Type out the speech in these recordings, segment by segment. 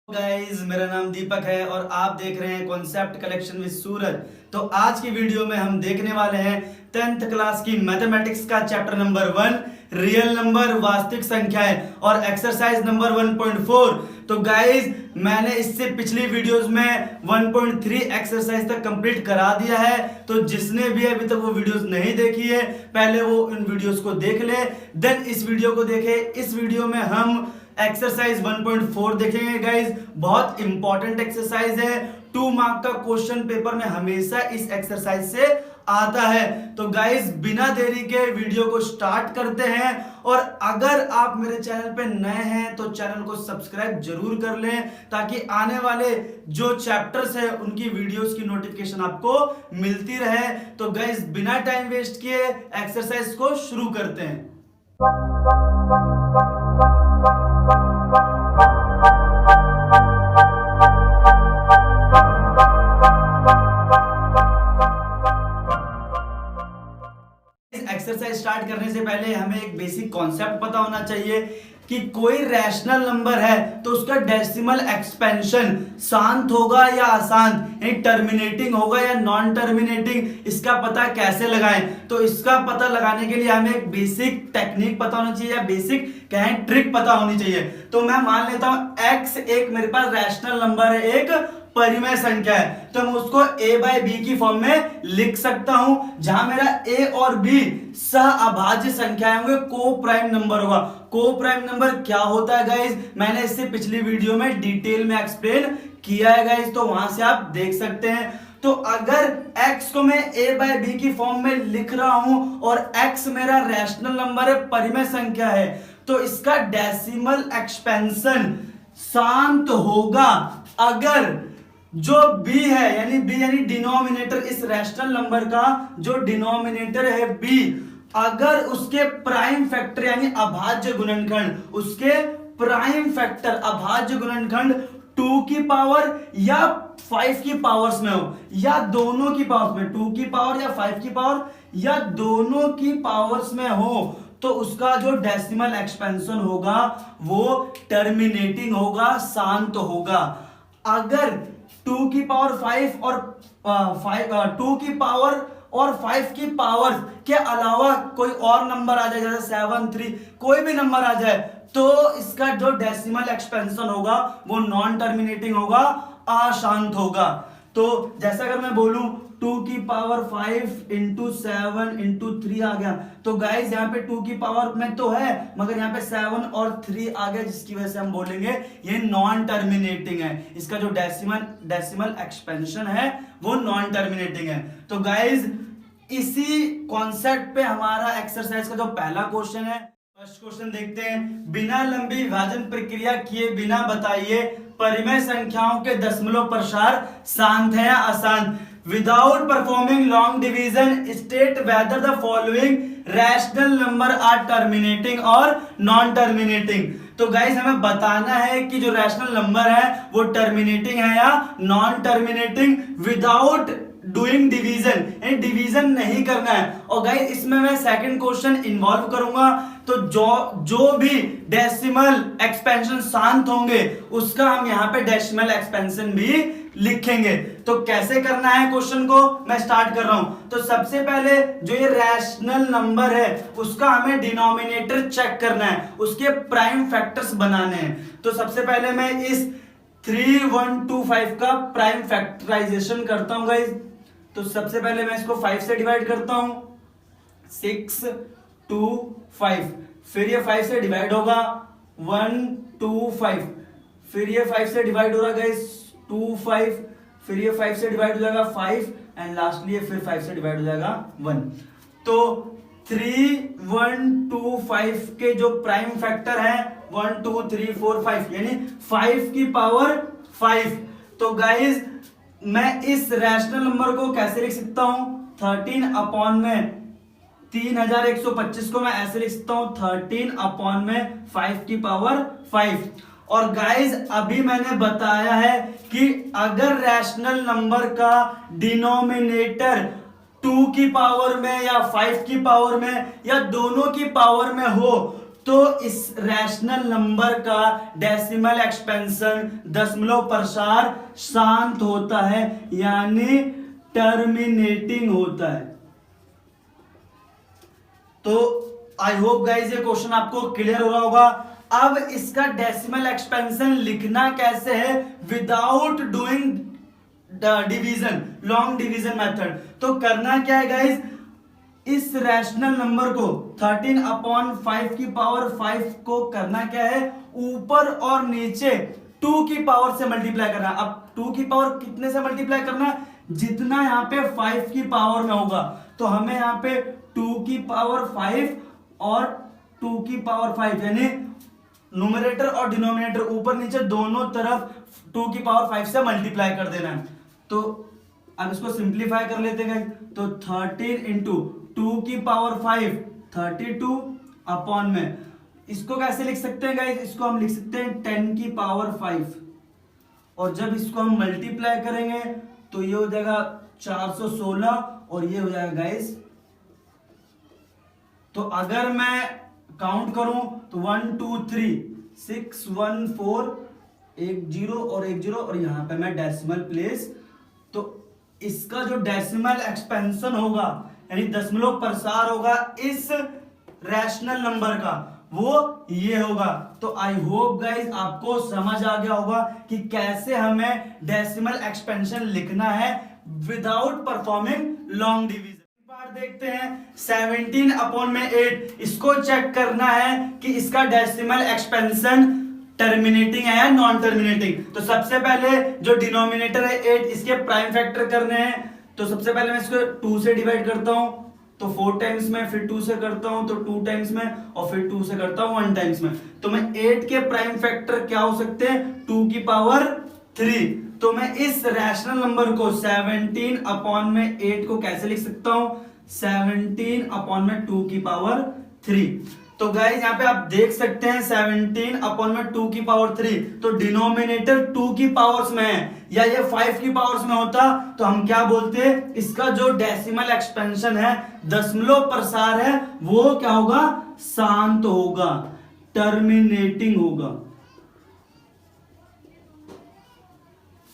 Guys, मेरा नाम दीपक है और आप देख रहे हैं कॉन्सेप्ट कलेक्शन विद सूरज। तो आज की वीडियो में हम देखने वाले हैं 10th क्लास की मैथमेटिक्स का चैप्टर नंबर 1 रियल नंबर वास्तविक संख्याएं और एक्सरसाइज नंबर 1.4। तो गाइस, मैंने इससे पिछली वीडियोस में 1.3 एक्सरसाइज तक कंप्लीट करा दिया है। तो जिसने भी अभी तक वो वीडियोस नहीं देखी है, पहले वो इन वीडियोस को देख ले, देन इस वीडियो को देखे। इस वीडियो में हम एक्सरसाइज 1.4 देखेंगे गाइस। बहुत इंपॉर्टेंट एक्सरसाइज है, 2 मार्क का क्वेश्चन पेपर में हमेशा इस एक्सरसाइज से आता है। तो गाइस, बिना देरी के वीडियो को स्टार्ट करते हैं। और अगर आप मेरे चैनल पे नए हैं तो चैनल को सब्सक्राइब जरूर कर लें, ताकि आने वाले जो चैप्टर्स है उनकी वीडियोस की नोटिफिकेशन आपको मिलती रहे। तो गाइस, बिना टाइम वेस्ट किए एक्सरसाइज को शुरू करते हैं। एक्सरसाइज स्टार्ट करने से पहले हमें एक बेसिक कॉन्सेप्ट पता होना चाहिए कि कोई रैशनल नंबर है तो उसका डेसिमल एक्सपेंशन शांत होगा या अशांत, यानी टर्मिनेटिंग होगा या नॉन टर्मिनेटिंग, इसका पता कैसे लगाएं। तो इसका पता लगाने के लिए हमें एक बेसिक टेक्निक पता होनी चाहिए या बेसिक कहें ट्रिक पता होनी चाहिए। तो मैं मान लेता हूं x एक मेरे पास रैशनल नंबर है, एक परिमेय संख्या है, तो मैं उसको a बाय b की फॉर्म में लिख सकता हूं, जहां मेरा a और b सह अभाज्य संख्याएं होंगे, को प्राइम नंबर होगा। को प्राइम नंबर क्या होता है गाइस, मैंने इससे पिछली वीडियो में डिटेल में एक्सप्लेन किया है गाइस, तो वहां से आप देख सकते हैं। तो अगर x को मैं a बाय b की फॉर्म में लिख रहा हूं और x मेरा रैशनल नंबर है, परिमेय संख्या है, तो इसका डेसिमल एक्सपेंशन शांत होगा अगर जो b है, यानी b यानी डिनोमिनेटर, इस रैशनल नंबर का जो डिनोमिनेटर है b, अगर उसके प्राइम फैक्टर यानी अभाज्य गुणनखंड, उसके प्राइम फैक्टर अभाज्य गुणनखंड 2 की पावर या 5 की पावर्स में हो, या दोनों की पावर्स में, 2 की पावर या 5 की पावर या दोनों की पावर्स में हो, तो उसका जो डेसिमल एक्सपेंशन होगा वो टर्मिनेटिंग होगा, शांत होगा। अगर 2 की पावर 5 और 2 की पावर और 5 की पावर के अलावा कोई और नंबर आ जाए, जैसे 7, 3, कोई भी नंबर आ जाए, तो इसका जो डेसिमल एक्सपेंशन होगा वो नॉन टर्मिनेटिंग होगा, अशांत होगा। तो जैसा अगर मैं बोलूं 2 की पावर 5 इंटू 7 इंटू 3 आ गया, तो गाइज यहाँ पे 2 की पावर में तो है, मगर यहाँ पे 7 और 3 आ गया, जिसकी वजह से हम बोलेंगे ये नॉन टर्मिनेटिंग है। इसका जो डेसिमल एक्सपेंशन है वो नॉन टर्मिनेटिंग है। तो गाइज, इसी कॉन्सेप्ट पे हमारा एक्सरसाइज का जो पहला क्वेश्चन है, फर्स्ट क्वेश्चन देखते हैं। बिना लंबी विभाजन प्रक्रिया किए बिना बताइए परिमेय संख्याओं के दशमलव प्रसार शांत है या अशांत। Without performing long division state whether the following rational number are terminating और नॉन टर्मिनेटिंग। तो गाइस, हमें बताना है कि जो रैशनल नंबर है वो टर्मिनेटिंग है या non terminating, without doing division, यानी डिवीजन नहीं करना है। और गाइस, इसमें मैं सेकंड क्वेश्चन इन्वॉल्व करूंगा, तो जो भी डेसिमल एक्सपेंशन शांत होंगे उसका हम यहाँ पे डेसिमल एक्सपेंशन भी लिखेंगे। तो कैसे करना है क्वेश्चन को मैं स्टार्ट कर रहा हूं। तो सबसे पहले जो ये रैशनल नंबर है उसका हमें डिनोमिनेटर चेक करना है, उसके प्राइम फैक्टर्स बनाने हैं। तो सबसे पहले मैं इस 3125 का प्राइम फैक्टराइजेशन करता हूं गाइस। तो सबसे पहले मैं इसको 5 से डिवाइड करता हूं, 6, 2, 5, फिर ये 5 से डिवाइड होगा 1, 2, 5, फिर ये 5 से डिवाइड हो रहा गाइस 2, 5, फिर ये 5 से डिवाइड हो जाएगा 5 एंड लास्टली ये फिर 5 से डिवाइड हो जाएगा 1। तो 3, 1, 2, 5 के जो प्राइम फैक्टर है 1, 2, 3, 4, 5, यानी 5 की पावर 5। तो गाइस, मैं इस रैशनल नंबर को कैसे लिख सकता हूं, 13 अपॉन में 3125 को मैं ऐसे लिख सकता हूं 13 अपॉन में 5 की पावर 5। और गाइज, अभी मैंने बताया है कि अगर रैशनल नंबर का डिनोमिनेटर 2 की पावर में या 5 की पावर में या दोनों की पावर में हो तो इस रैशनल नंबर का डेसिमल एक्सपेंशन दशमलव प्रसार शांत होता है, यानी टर्मिनेटिंग होता है। तो आई होप गाइस ये क्वेश्चन आपको क्लियर हो रहा होगा। अब इसका डेसिमल एक्सपेंशन लिखना कैसे है without doing division, long division method. तो करना क्या है गाइस, इस रैशनल नंबर को 13/5 की पावर 5 को करना क्या है, ऊपर और नीचे 2 की पावर से मल्टीप्लाई करना। अब 2 की पावर कितने से मल्टीप्लाई करना, जितना यहां पे 5 की पावर में होगा। तो हमें यहां पे 2 की पावर 5 और 2 की पावर 5 यानी न्यूमरेटर और डिनोमिनेटर ऊपर नीचे दोनों तरफ 2 की पावर 5 से मल्टीप्लाई कर देना है। तो अब इसको सिंप्लीफाई कर लेते हैं। तो 13 इंटू 2 की पावर 5 32 अपॉन में, इसको कैसे लिख सकते हैं गाइस, इसको हम लिख सकते हैं 10 की पावर 5, और जब इसको हम मल्टीप्लाई करेंगे तो ये हो जाएगा 416 और ये हो जाएगा गाइस। तो अगर मैं काउंट करूं तो 1 2 3 6 1 4 एक 0 और एक 0 और यहां पे मैं डेसिमल प्लेस। तो इसका जो डेसिमल एक्सपेंशन होगा यानी दशमलव प्रसार होगा इस रैशनल नंबर का, वो ये होगा। तो आई होप गाइस आपको समझ आ गया होगा कि कैसे हमें डेसिमल एक्सपेंशन लिखना है विदाउट परफॉर्मिंग लॉन्ग डिवीजन। देखते हैं 17/8, इसको चेक करना है कि इसका डेसिमल एक्सपेंशन टर्मिनेटिंग है या नॉन टर्मिनेटिंग। तो सबसे पहले जो डिनोमिनेटर है 8, इसके प्राइम फैक्टर करने हैं। तो सबसे पहले मैं इसको 2 से डिवाइड करता हूं तो 4 टाइम्स में, फिर 2 से करता हूं तो 2 टाइम्स में, और फिर 2 से करता हूं 1 टाइम्स में। तो मैं 8 के प्राइम फैक्टर क्या हो सकते हैं, 2 की पावर 3। तो मैं इस रैशनल नंबर को 17/8 को कैसे लिख सकता हूं, 17/2 की पावर 3। तो गाइस यहाँ पे आप देख सकते हैं 17/2 की पावर 3, तो डिनोमिनेटर 2 की पावर्स में है, या ये 5 की पावर्स में होता तो हम क्या बोलते, इसका जो डेसिमल एक्सपेंशन है, दशमलव प्रसार है, वो क्या होगा, शांत होगा, टर्मिनेटिंग होगा।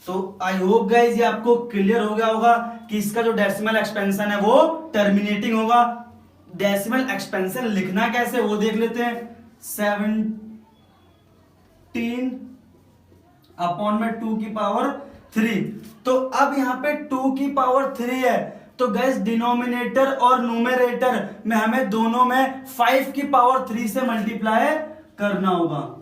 तो आई होप गाइस ये आपको क्लियर हो गया होगा कि इसका जो डेसिमल एक्सपेंशन है वो टर्मिनेटिंग होगा। डेसिमल एक्सपेंशन लिखना कैसे वो देख लेते हैं। 17/2 की पावर 3। तो अब यहां पे 2 की पावर 3 है, तो गैस डिनोमिनेटर और न्यूमरेटर में हमें दोनों में 5 की पावर 3 से मल्टीप्लाई करना होगा।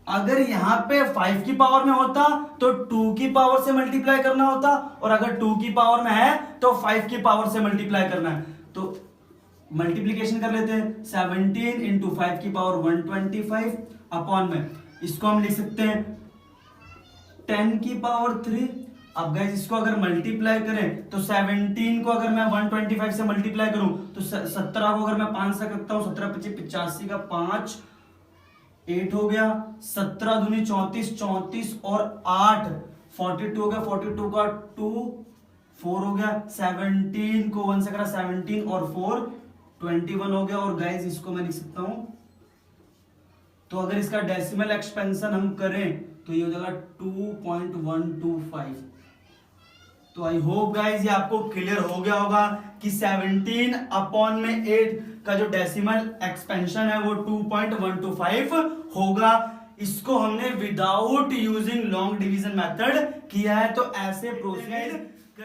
अगर यहां पे 5 की पावर में होता तो 2 की पावर से मल्टीप्लाई करना होता, और अगर 2 की पावर में है तो 5 की पावर से मल्टीप्लाई करना है। तो मल्टीप्लीकेशन कर लेते हैं, 17 इंटू 5 की पावर 125 अपॉन में, इसको हम लिख सकते हैं 10 की पावर 3। अब गाइस इसको अगर मल्टीप्लाई करें तो 17 को अगर मैं 125 से मल्टीप्लाई करूं तो 17 को अगर मैं 5 से करता हूं, 17 25 85 का 5 8 हो गया, 17 दूनी 34, 34 और 8 42 हो गया, 42 का 2 4 हो गया, 17 को 1 से करा 17 और 4 21 हो गया। और गाइस इसको मैं लिख सकता हूं, तो अगर इसका डेसिमल एक्सपेंशन हम करें तो ये हो जाएगा 2.125। तो आई होप गाइस ये आपको क्लियर हो गया होगा कि 17/8 का जो डेसिमल एक्सपेंशन है वो 2.125 होगा। इसको हमने without using long division method किया है। तो ऐसे प्रोसीड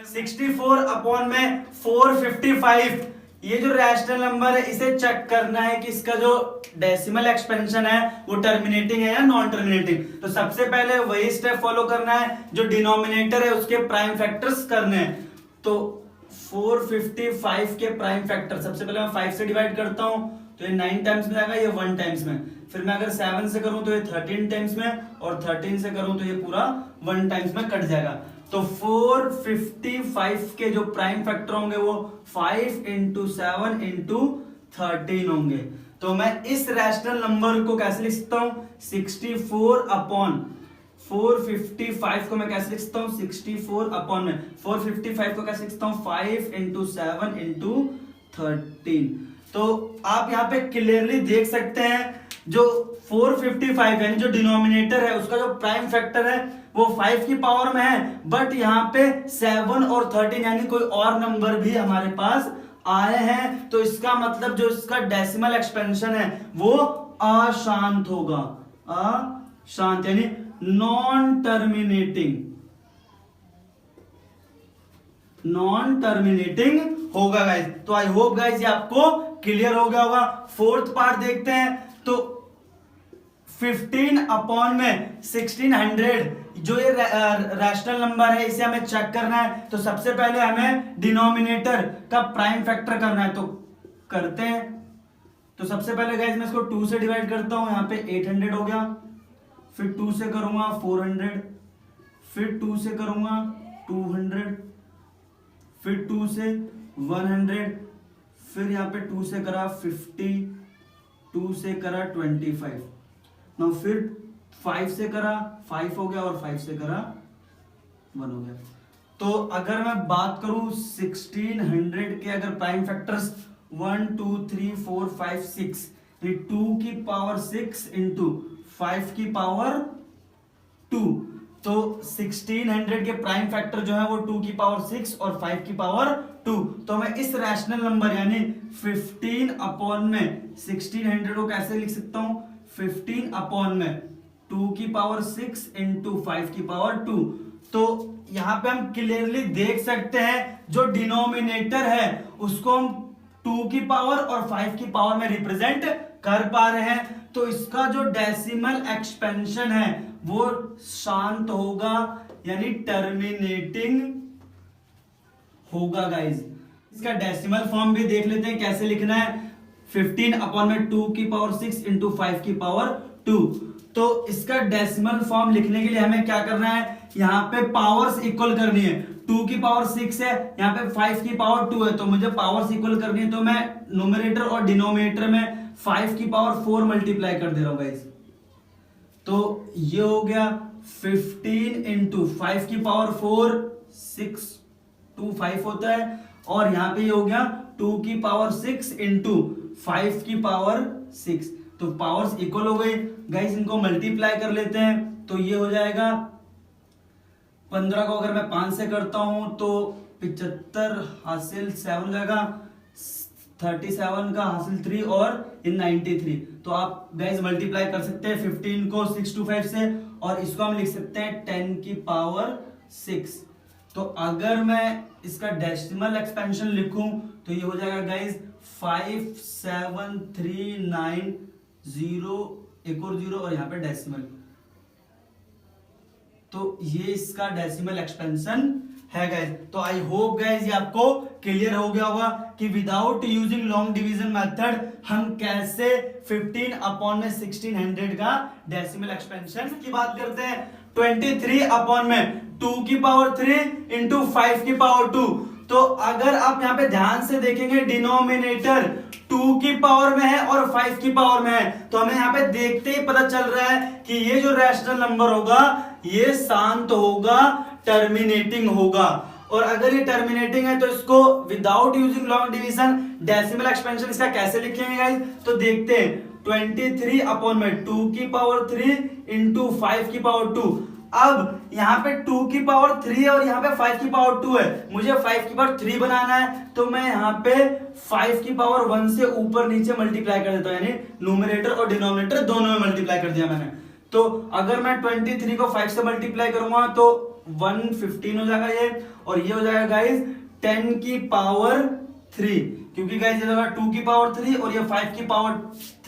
64/455, ये जो रैशनल नंबर है इसे चेक करना है कि इसका जो डेसिमल एक्सपेंशन है वो टर्मिनेटिंग है या नॉन टर्मिनेटिंग। तो सबसे पहले वही स्टेप फॉलो करना है, जो डिनोमिनेटर है उसके प्राइम फैक्टर्स करने हैं। तो 455 के प्राइम फैक्टर सबसे पहले मैं 5 से डिवाइड करता हूं तो ये 9 टाइम्स में जाएगा, ये 1 टाइम्स में। फिर मैं अगर 7 से करूं तो ये 13 टाइम्स में, और 13 से करूं तो ये पूरा 1 टाइम्स में कट जाएगा। तो 455 के जो प्राइम फैक्टर होंगे वो 5 इंटू 7 इंटू 13 होंगे। तो मैं इस रैशनल नंबर को कैसे लिख सकता हूं, 64/455 को मैं कैसे लिख सकता हूं, 64 अपॉन में 455 को कैसे लिख सकता हूं, 5 इंटू 7 इंटू 13। तो आप यहाँ पे क्लियरली देख सकते हैं जो 455 यानी जो डिनोमिनेटर है उसका जो प्राइम फैक्टर है वो 5 की पावर में है, बट यहाँ पे 7 और 13 यानी कोई और नंबर भी हमारे पास आए हैं, तो इसका मतलब जो इसका डेसिमल एक्सपेंशन है वो अशांत होगा, अशांत यानी नॉन टर्मिनेटिंग होगा गाइस। तो आई होप गाइस ये आपको क्लियर हो गया होगा। फोर्थ पार्ट देखते हैं। तो 15 अपॉन में 1600 जो ये रैशनल नंबर है इसे हमें चेक करना है। तो सबसे पहले हमें डिनोमिनेटर का प्राइम फैक्टर करना है, तो करते हैं। तो सबसे पहले गाइस मैं इसको 2 से डिवाइड करता हूं, यहाँ पे 800 हो गया, फिर 2 से करूंगा 400, फिर 2 से करूंगा 200, फिर 2 से 100, फिर यहाँ पे 2 से करा 50, 2 से करा 25, now फिर 5 से करा 5 हो गया और 5 से करा 1 हो गया। तो अगर मैं बात करूं 1600 के अगर प्राइम फैक्टर्स 1 2 3 4 5 6 ये 2 की पावर 6 इंटू 5 की पावर 2, तो 1600 के प्राइम फैक्टर जो है वो 2 की पावर 6 और 5 की पावर 2। तो मैं इस रैशनल नंबर यानी 15 अपॉन में 1600 को कैसे लिख सकता हूं, 15 अपॉन में 2 की पावर 6 इंटू 5 की पावर 2। तो यहां पे हम क्लियरली देख सकते हैं जो डिनोमिनेटर है उसको हम 2 की पावर और 5 की पावर में रिप्रेजेंट कर पा रहे हैं। तो इसका जो डेसिमल एक्सपेंशन है वो शांत होगा यानी टर्मिनेटिंग होगा गाइज। इसका डेसिमल फॉर्म भी देख लेते हैं कैसे लिखना है। 15 अपॉन में 2 की पावर 6 इंटू 5 की पावर 2। तो इसका डेसिमल फॉर्म लिखने के लिए हमें क्या करना है, यहाँ पे पावर्स इक्वल करनी है। 2 की पावर 6 है, यहाँ पे 5 की पावर 2 है, तो मुझे पावर्स इक्वल करनी है। तो मैं न्यूमरेटर और डिनोमिनेटर में 5 की पावर 4 मल्टीप्लाई कर दे रहा हूं गाइस। तो ये हो गया 15 इंटू 5 की पावर 4, 6 2 5 होता है, और यहां पे ये हो गया 2 की पावर 6 इंटू 5 की पावर 6। तो पावर्स इक्वल हो गई गाइस, इनको मल्टीप्लाई कर लेते हैं। तो ये हो जाएगा 15 को अगर मैं 5 से करता हूं तो 75 हासिल 7 हो जाएगा, 37 का हासिल 3 और इन 93। तो आप गाइस मल्टीप्लाई कर सकते हैं 15 को 625 से, और इसको हम लिख सकते हैं 10 की पावर 6। तो अगर मैं इसका डेसिमल एक्सपेंशन लिखूं तो ये हो जाएगा गाइस 5739 0 एक और 0 और यहाँ पे डेसिमल। तो ये इसका डेसिमल एक्सपेंशन है गाइस। तो आई होप गाइस ये आपको क्लियर हो गया होगा कि without using long division method हम कैसे 15 अपॉन में 1600 का डेसिमल एक्सपेंशन की बात करते हैं। 23 अपॉन में 2 की पावर 3 इंटू 5 की पावर 2। तो अगर आप यहाँ पे ध्यान से देखेंगे डिनोमिनेटर 2 की पावर में है और 5 की पावर में है, तो हमें यहाँ पे देखते ही पता चल रहा है कि ये जो रैशनल नंबर होगा ये शांत होगा, टर्मिनेटिंग होगा। और अगर ये टर्मिनेटिंग है तो इसको without using long division decimal expansion इसका कैसे लिखेंगे गाइस, तो देखते हैं 23 अपॉन में 2 की पावर 3 इंटू 5 की पावर 2। अब यहाँ पे 2 की पावर 3 है और यहाँ पे 5 की पावर 2 है, मुझे 5 की पावर 3 बनाना है, तो मैं यहाँ पे 5 की पावर 1 से ऊपर नीचे मल्टीप्लाई कर देता हूँ, यानी न्यूमरेटर और डिनोमिनेटर दोनों में मल्टीप्लाई कर दिया मैंने। तो अगर मैं 23 को 5 से मल्टीप्लाई करूंगा तो 115 हो जाएगा ये, और ये हो जाएगा गाइस 10 की पावर 3, क्योंकि गाइस ये होगा 2 की पावर 3 और ये 5 की पावर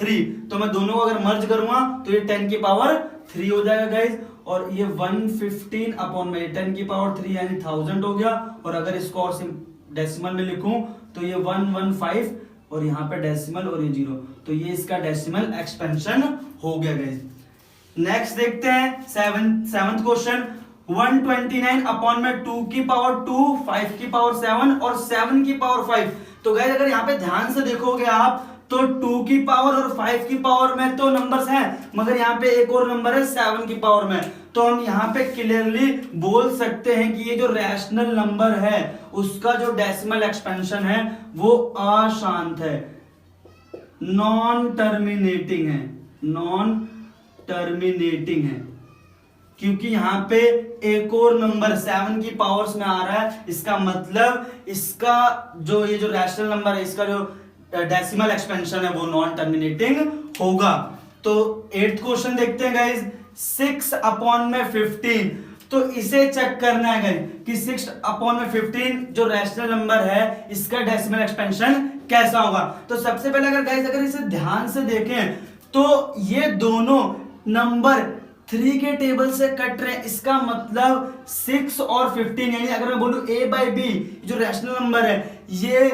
3, तो मैं दोनों को अगर मर्ज करूंगा तो ये 10 की पावर 3 हो जाएगा गाइस। और ये 115 अपॉन में 10 की पावर 3 यानी 1000 हो गया। और अगर इसको और डेसिमल में लिखूं तो ये 115 और यहाँ पे डेसिमल और ये 0, तो ये इसका डेसिमल एक्सपेंशन हो गया गाइस। नेक्स्ट देखते हैं सेवंथ क्वेश्चन। 129 अपॉन में 2 की पावर 2, 5 की पावर 7 और 7 की पावर 5। तो गाइस अगर यहाँ पे ध्यान से देखोगे आप तो 2 की पावर और 5 की पावर में तो नंबर्स हैं, मगर यहाँ पे एक और नंबर है 7 की पावर में। तो हम यहाँ पे क्लियरली बोल सकते हैं कि ये जो रैशनल नंबर है उसका जो डेसिमल एक्सपेंशन है वो अशांत है, नॉन टर्मिनेटिंग है, नॉन टर्मिनेटिंग है, क्योंकि यहां पे एक और नंबर 7 की पावर्स में आ रहा है। इसका मतलब इसका जो ये जो रैशनल नंबर है, इसका जो डेसिमल एक्सपेंशन है वो नॉन टर्मिनेटिंग होगा। तो 8th क्वेश्चन देखते हैं गाइज, 6/15। तो इसे चेक करना है गाइज कि 6/15 जो रैशनल नंबर है इसका डेसिमल एक्सपेंशन कैसा होगा। तो सबसे पहले अगर गाइज अगर इसे ध्यान से देखें तो ये दोनों नंबर 3 के टेबल से कट रहे हैं। इसका मतलब 6 और 15, यानी अगर मैं बोलूं A by B जो रैशनल नंबर है ये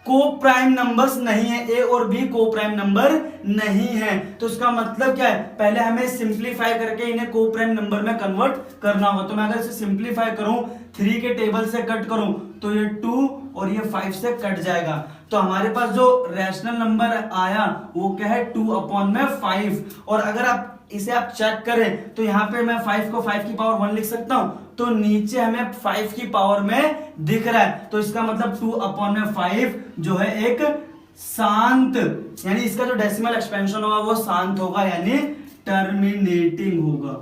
को प्राइम नंबर्स नहीं है, A और B को प्राइम नंबर नहीं है। तो इसका मतलब क्या है, पहले हमें सिंप्लीफाई करके इन्हें को प्राइम नंबर में कन्वर्ट करना होगा। तो मैं अगर इसे सिंप्लीफाई करूं, 3 के टेबल से कट करूं तो ये 2 और ये 5 से कट जाएगा। तो हमारे पास जो रैशनल नंबर आया वो क्या है, 2/5। और अगर आप इसे आप चेक करें तो यहां पे मैं 5 को 5 की पावर 1 लिख सकता हूं, तो नीचे हमें 5 की पावर में दिख रहा है। तो इसका मतलब 2/5 जो है एक शांत, यानी इसका जो डेसिमल एक्सपेंशन होगा वो शांत होगा, यानी टर्मिनेटिंग होगा,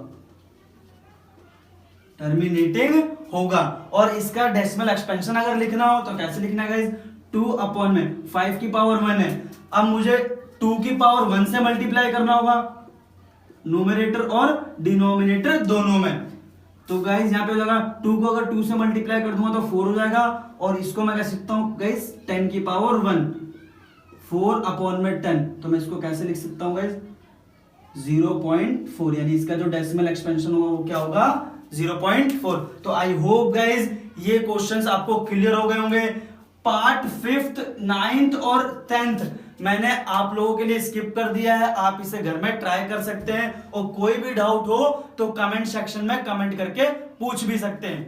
टर्मिनेटिंग होगा। और इसका डेसिमल एक्सपेंशन अगर लिखना हो तो कैसे लिखना है गाइस, 2/5 की पावर 1 है। अब मुझे 2 की पावर 1 से मल्टीप्लाई करना होगा, न्यूमरेटर और डिनोमिनेटर दोनों में। तो गाइस यहां पे हो जाएगा 2 को अगर 2 से मल्टीप्लाई कर दूंगा तो 4 हो जाएगा, और इसको मैं कह सकता हूं गाइस 10 की पावर 1, 4/10। तो मैं इसको कैसे लिख सकता हूं गाइस, 0.4, यानी इसका जो डेसिमल एक्सपेंशन होगा वो क्या होगा, 0.4। तो आई होप गाइस ये क्वेश्चंस आपको क्लियर हो गए होंगे। पार्ट 5th, 9th और 10th मैंने आप लोगों के लिए स्किप कर दिया है, आप इसे घर में ट्राई कर सकते हैं, और कोई भी डाउट हो तो कमेंट सेक्शन में कमेंट करके पूछ भी सकते हैं।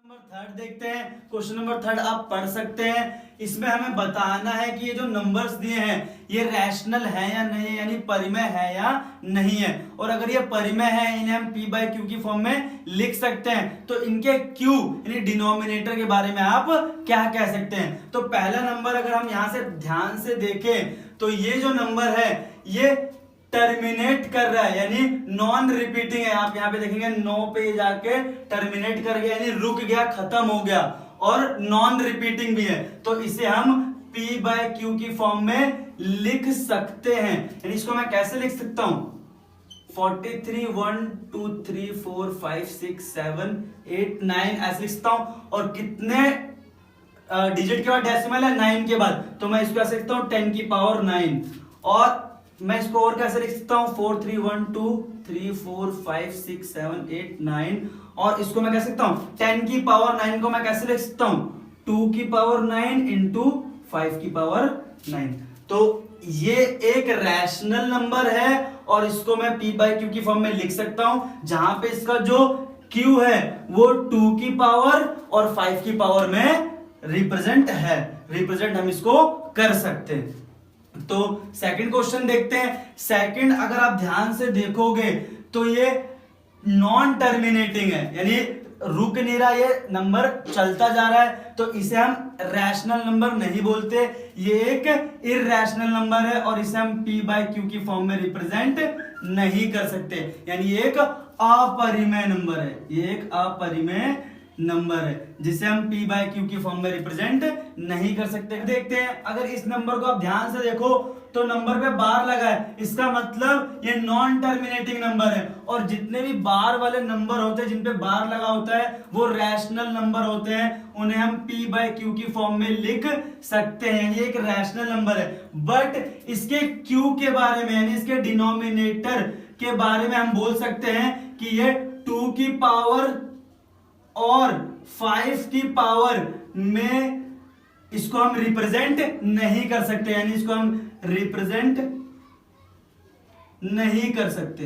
नंबर 3 देखते हैं, क्वेश्चन नंबर 3 आप पढ़ सकते हैं। इसमें हमें बताना है कि ये जो नंबर्स दिए हैं ये रैशनल है या नहीं है, यानी परिमेय है या नहीं है। और अगर ये परिमेय है, इन्हें हम p/q की फॉर्म में लिख सकते हैं। तो इनके q यानी डिनोमिनेटर के बारे में आप क्या कह सकते हैं। तो पहला नंबर अगर हम यहां से ध्यान से देखें तो ये जो नंबर है ये टर्मिनेट कर रहा है, यानी नॉन रिपीटिंग है। आप यहां पे देखेंगे 9 पे जाके टर्मिनेट कर गया, यानी रुक गया, खत्म हो गया, और नॉन रिपीटिंग भी है। तो इसे हम p/q की फॉर्म में लिख सकते हैं। यानी इसको मैं कैसे लिख सकता हूं, 43 1 2 3 4 5 6 7 8 9 ऐसे लिख सकता हूं। और कितने डिजिट के बाद डेसिमल है, 9 के बाद, तो मैं इसको कैसे लिखता हूं, 10 की पावर 9। और मैं इसको और कैसे लिख सकता हूं, 4 3 1 2 3 4 5 6 7 8 9। और इसको मैं कह सकता हूं 10 की पावर 9 को मैं कैसे लिख सकता हूं, 2 की पावर 9 इंटू 5 की पावर 9। तो ये एक रैशनल नंबर है और इसको मैं p/q की फॉर्म में लिख सकता हूं, जहां पे इसका जो q है वो 2 की पावर और 5 की पावर में रिप्रेजेंट है, रिप्रेजेंट हम इसको कर सकते हैं। तो सेकंड क्वेश्चन देखते हैं। सेकंड अगर आप ध्यान से देखोगे तो ये नॉन टर्मिनेटिंग है, यानी रुक नहीं रहा, ये नंबर चलता जा रहा है। तो इसे हम रैशनल नंबर नहीं बोलते, ये एक इरैशनल नंबर है और इसे हम p/q की फॉर्म में रिप्रेजेंट नहीं कर सकते, यानी एक अपरिमेय नंबर है, ये एक अपरिमेय नंबर है जिसे हम p/q की फॉर्म में रिप्रेजेंट नहीं कर सकते। देखते हैं, अगर इस नंबर को आप ध्यान से देखो तो नंबर पे बार लगा है, इसका मतलब ये नॉन टर्मिनेटिंग नंबर है। और जितने भी बार वाले नंबर होते हैं जिन पे बार लगा होता है वो रैशनल नंबर होते हैं, उन्हें हम p/q की फॉर्म में लिख सकते हैं, ये एक रैशनल नंबर है। बट इसके q के बारे में, यानी इसके डिनोमिनेटर के बारे में हम बोल सकते हैं कि ये 2 की पावर और 5 की पावर में इसको हम रिप्रेजेंट नहीं कर सकते, यानी इसको हम रिप्रेजेंट नहीं कर सकते,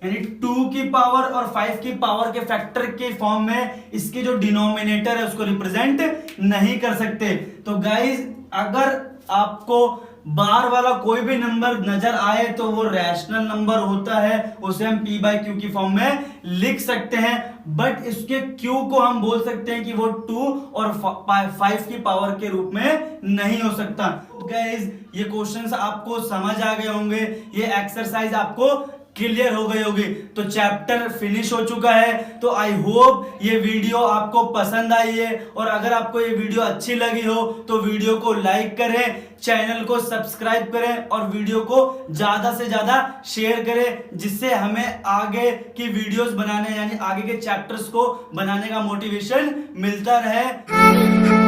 यानी 2 की पावर और 5 की पावर के फैक्टर के फॉर्म में इसके जो डिनोमिनेटर है उसको रिप्रेजेंट नहीं कर सकते। तो गाइस अगर आपको बार वाला कोई भी नंबर नजर आए तो वो रैशनल नंबर होता है, उसे हम p बाई क्यू की फॉर्म में लिख सकते हैं। बट इसके q को हम बोल सकते हैं कि वो 2 और 5 की पावर के रूप में नहीं हो सकता। गाइस ये क्वेश्चंस आपको समझ आ गए होंगे, ये एक्सरसाइज आपको क्लियर हो गई होगी। तो चैप्टर फिनिश हो चुका है। तो आई होप ये वीडियो आपको पसंद आई है, और अगर आपको ये वीडियो अच्छी लगी हो तो वीडियो को लाइक करें, चैनल को सब्सक्राइब करें और वीडियो को ज्यादा से ज्यादा शेयर करें, जिससे हमें आगे की वीडियोस बनाने यानी आगे के चैप्टर्स को बनाने का मोटिवेशन मिलता रहे।